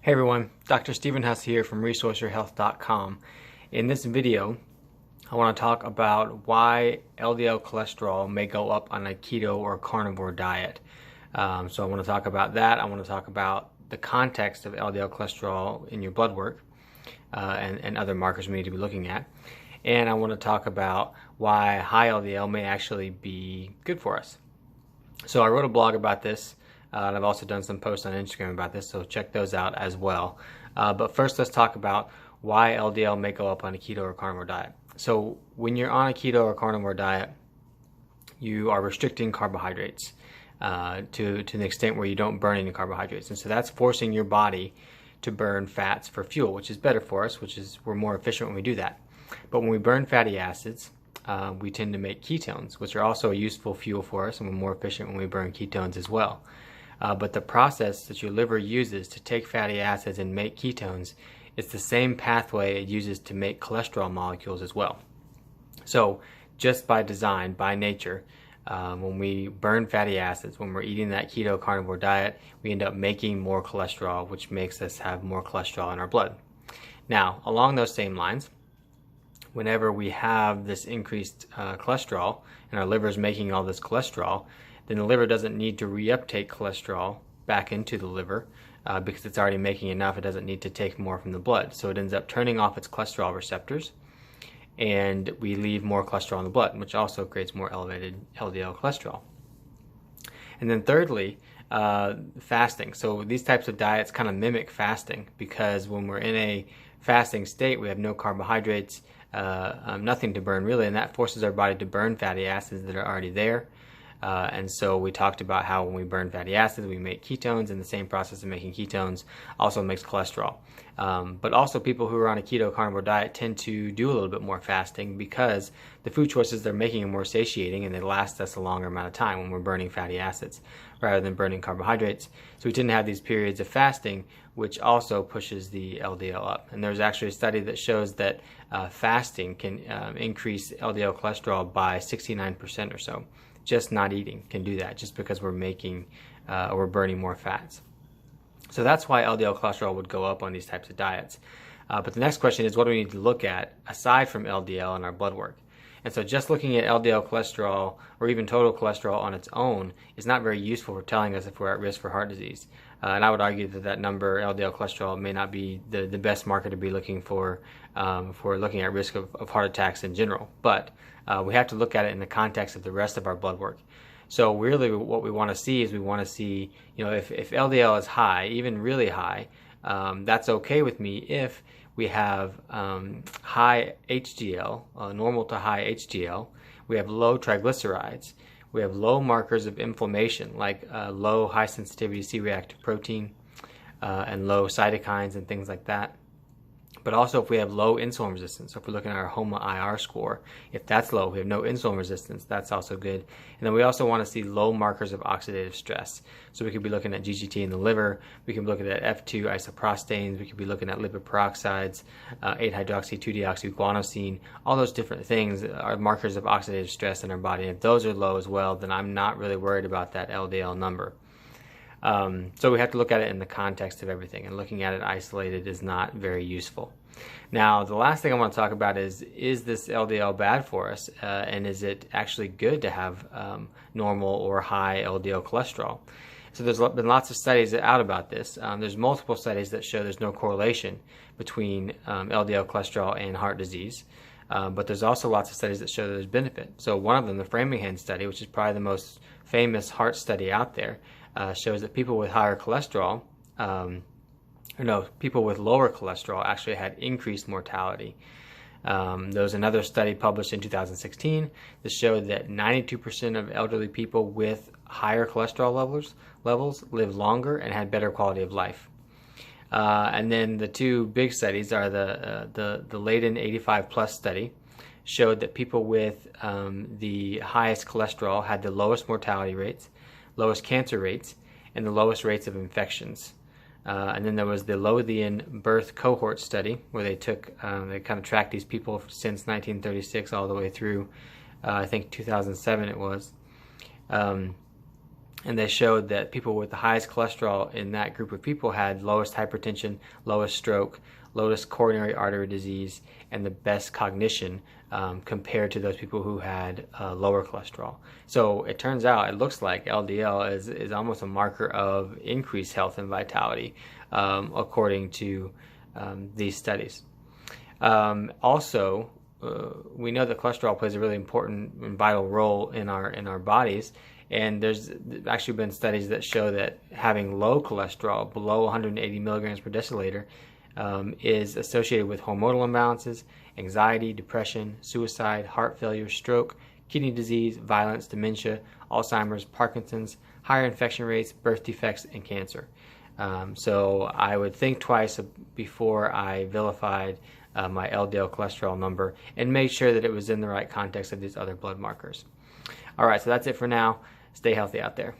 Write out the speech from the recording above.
Hey everyone, Dr. Stephen Huss here from ResourceYourHealth.com. In this video, I want to talk about why LDL cholesterol may go up on a keto or carnivore diet. So I want to talk about that. I want to talk about the context of LDL cholesterol in your blood work and other markers we need to be looking at. And I want to talk about why high LDL may actually be good for us. So I wrote a blog about this. And I've also done some posts on Instagram about this, so check those out as well. But first, let's talk about why LDL may go up on a keto or carnivore diet. So when you're on a keto or carnivore diet, you are restricting carbohydrates to an extent where you don't burn any carbohydrates. And so that's forcing your body to burn fats for fuel, which is better for us, we're more efficient when we do that. But when we burn fatty acids, we tend to make ketones, which are also a useful fuel for us, and we're more efficient when we burn ketones as well. But the process that your liver uses to take fatty acids and make ketones is the same pathway it uses to make cholesterol molecules as well. So just by design, by nature, when we burn fatty acids, when we're eating that keto carnivore diet, we end up making more cholesterol, which makes us have more cholesterol in our blood. Now, along those same lines, whenever we have this increased cholesterol and our liver is making all this cholesterol, then the liver doesn't need to reuptake cholesterol back into the liver because it's already making enough. It doesn't need to take more from the blood. So it ends up turning off its cholesterol receptors, and we leave more cholesterol in the blood, which also creates more elevated LDL cholesterol. And then thirdly, fasting. So these types of diets kind of mimic fasting because when we're in a fasting state, we have no carbohydrates, nothing to burn really, and that forces our body to burn fatty acids that are already there. And so we talked about how when we burn fatty acids, we make ketones, and the same process of making ketones also makes cholesterol. But also people who are on a keto carnivore diet tend to do a little bit more fasting because the food choices they're making are more satiating and they last us a longer amount of time when we're burning fatty acids rather than burning carbohydrates. So we tend to have these periods of fasting, which also pushes the LDL up. And there's actually a study that shows that fasting can increase LDL cholesterol by 69% or so. Just not eating can do that, just because we're making or we're burning more fats. So that's why LDL cholesterol would go up on these types of diets. But the next question is, what do we need to look at aside from LDL in our blood work? And so just looking at LDL cholesterol or even total cholesterol on its own is not very useful for telling us if we're at risk for heart disease. And I would argue that that number, LDL cholesterol, may not be the best marker to be looking for looking at risk of heart attacks in general. But we have to look at it in the context of the rest of our blood work. So really what we want to see is if LDL is high, even really high, that's okay with me if we have high HDL, normal to high HDL, we have low triglycerides, we have low markers of inflammation like low high sensitivity C-reactive protein and low cytokines and things like that. But also if we have low insulin resistance, so if we're looking at our HOMA-IR score, if that's low, we have no insulin resistance, that's also good. And then we also want to see low markers of oxidative stress. So we could be looking at GGT in the liver, we can be looking at F2 isoprostanes, we could be looking at lipid peroxides, 8-hydroxy-2-deoxyguanosine, all those different things are markers of oxidative stress in our body. And if those are low as well, then I'm not really worried about that LDL number. So we have to look at it in the context of everything, and looking at it isolated is not very useful. Now, the last thing I want to talk about is this LDL bad for us, and is it actually good to have normal or high LDL cholesterol? So there's been lots of studies out about this. There's multiple studies that show there's no correlation between LDL cholesterol and heart disease. But there's also lots of studies that show that there's benefit. So one of them, the Framingham study, which is probably the most famous heart study out there, shows that people with higher cholesterol, people with lower cholesterol actually had increased mortality. There was another study published in 2016 that showed that 92% of elderly people with higher cholesterol levels lived longer and had better quality of life. And then the two big studies are the Leiden 85 plus study showed that people with the highest cholesterol had the lowest mortality rates, lowest cancer rates, and the lowest rates of infections. And then there was the Lothian birth cohort study where they kind of tracked these people since 1936 all the way through, I think 2007 it was. and they showed that people with the highest cholesterol in that group of people had lowest hypertension, lowest stroke, lowest coronary artery disease, and the best cognition compared to those people who had lower cholesterol. So it turns out, it looks like LDL is almost a marker of increased health and vitality, according to these studies. Also, we know that cholesterol plays a really important and vital role in our bodies, and there's actually been studies that show that having low cholesterol, below 180 milligrams per deciliter, is associated with hormonal imbalances, anxiety, depression, suicide, heart failure, stroke, kidney disease, violence, dementia, Alzheimer's, Parkinson's, higher infection rates, birth defects, and cancer. So I would think twice before I vilified my LDL cholesterol number and made sure that it was in the right context of these other blood markers. All right, so that's it for now. Stay healthy out there.